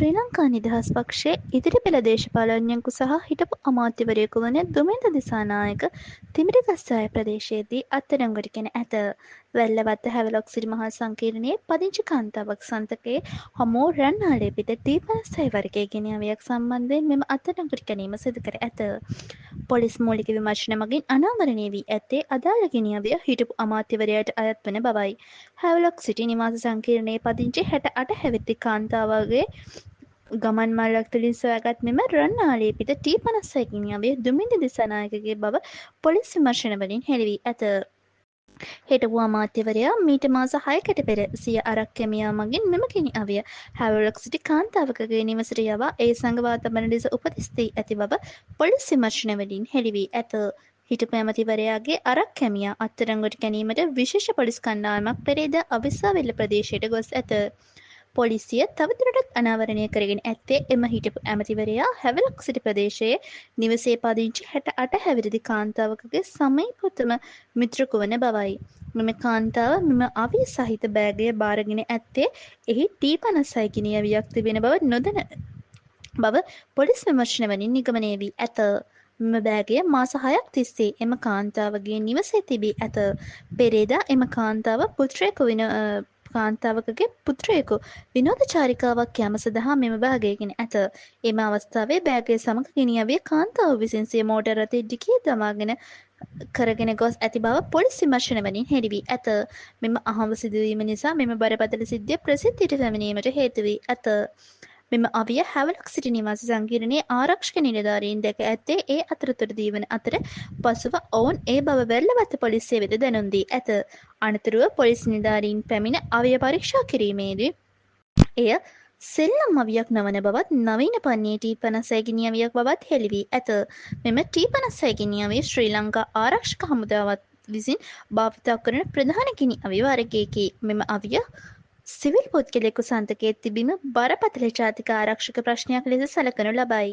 ශ්‍රී ලංකා නිදහස් පක්ෂයේ ඉදිරිපෙළ දේශපාලඥයෙකු සහ හිටපු අමාත්‍යවරයෙකු වන දුමින්ද දිසානායක තිමිරගස්සාය ප්‍රදේශයේදී අත්අඩංගුවට ගෙන ඇත. වැල්ලවත්ත හැවලොක් සිරි මහල් සංකීර්ණයේ පදිංචි කාන්තාවක් සන්තකයේ හමෝ රන්නාලේ පිට T56 වර්ගයේ ගෙනියවියක් සම්බන්ධයෙන් මෙම අත්අඩංගුවට ගැනීම සිදු කර ඇත. පොලිස් මූලික විමර්ශන මගින් අනාවරණය වී ඇත්තේ අදාළ ගෙනියවිය හිටපු අමාත්‍යවරයාට අයත් වන බවයි. හැවලොක් සිටි නිවාස සංකීර්ණයේ පදිංචි 68 හැවිරිදි කාන්තාවගේ ගමන් මල්ලක් තුළින් සොයාගත් මෙම රන්නාලේ පිට T56 ගෙනියවිය දුමින්ද දිසානායකගේ බව පොලිස් විමර්ශන වලින් හෙළි වී ඇත. හිටපු අමාත්‍යවරයා මීට මාස 6කට පෙර සිය අරක් කැමියා මගින් මෙම ගෙනියවිය හැවලොක් සිටි කාන්තාවකගේ නිවසට යවා ඒ සඟවා තබන ලෙස උපදෙස් දී ඇති බව පොලිස් විමර්ශන වලින් හෙළි වී ඇත. හිටපු ඇමතිවරයාගේ අරක් කැමියා අත්අඩංගුවට ගැනීමට විශේෂ පොලිස් කණ්ඩායමක් පෙරේදා අවිස්සාවේල්ල ප්‍රදේශයට ගොස් ඇත. පොලිසිය තවදුරටත් අනාවරණය කරගෙන ඇත්තේ එම හිටපු ඇමතිවරයා හැවලොක් සිටි ප්‍රදේශයේ නිවසේ පදිංචි 68 හැවිරිදි කාන්තාවකගේ සමීපතම මිත්‍රකු වන බවයි. මෙම කාන්තාව මෙම අවිය සහිත බෑගය බාරගෙන ඇත්තේ එහි T56 ගෙනියවියක් තිබෙන බව නොදැන බව පොලිස් විමර්ශන වලින් නිගමනය වී ඇත. මෙම බෑගය මාස 6ක් තිස්සේ එම කාන්තාවගේ නිවසේ තිබී ඇත. පෙරේදා එම කාන්තාවකගේ පුත්‍රයෙකු විනෝද චාරිකාවක් යාම සඳහා මෙම බෑගය ගෙන ඇත. එම අවස්ථාවේ බෑගය සමග ගෙනියවිය කාන්තාව විසින් සිය මෝටර් රථයේ ඩිකියේ දමාගෙන කරගෙන ගොස් ඇති බව පොලිස් විමර්ශන වලින් හෙළි වී ඇත. මෙම අහඹ සිදුවීම නිසා මෙම බරපතල සිද්ධිය ප්‍රසිද්ධියට පැමිණීමට හේතු වී ඇත. මෙම අවිය හැවලොක් සිටි නිවාස සංකීර්ණයේ ආරක්ෂක නිලධාරීන් දැක ඇත්තේ ඒ අතරතුරදී වන අතර පසුව ඔවුන් ඒ බව වැල්ලවත්ත පොලිසිය වෙත දැනුම් දී ඇත. අනතුරුව පොලිස් නිලධාරීන් පැමිණ අවිය පරීක්ෂා කිරීමේදී එය සෙල්ලම් අවියක් නොවන බවත් නවීන පන්නේ T56 ගෙනියවියක් බවත් හෙළි වී ඇත. මෙම T56 ගෙනියවිය ශ්‍රී ලංකා ආරක්ෂක හමුදාවත් විසින් භාවිතා කරන ප්‍රධාන ගිනි අවි වර්ගයකි. මෙම අවිය සිවිල් පුද්ගලයෙකු සන්තකයේ තිබීම බරපතල ජාතික ආරක්ෂක ප්‍රශ්නයක් ලෙස සලකනු ලබයි.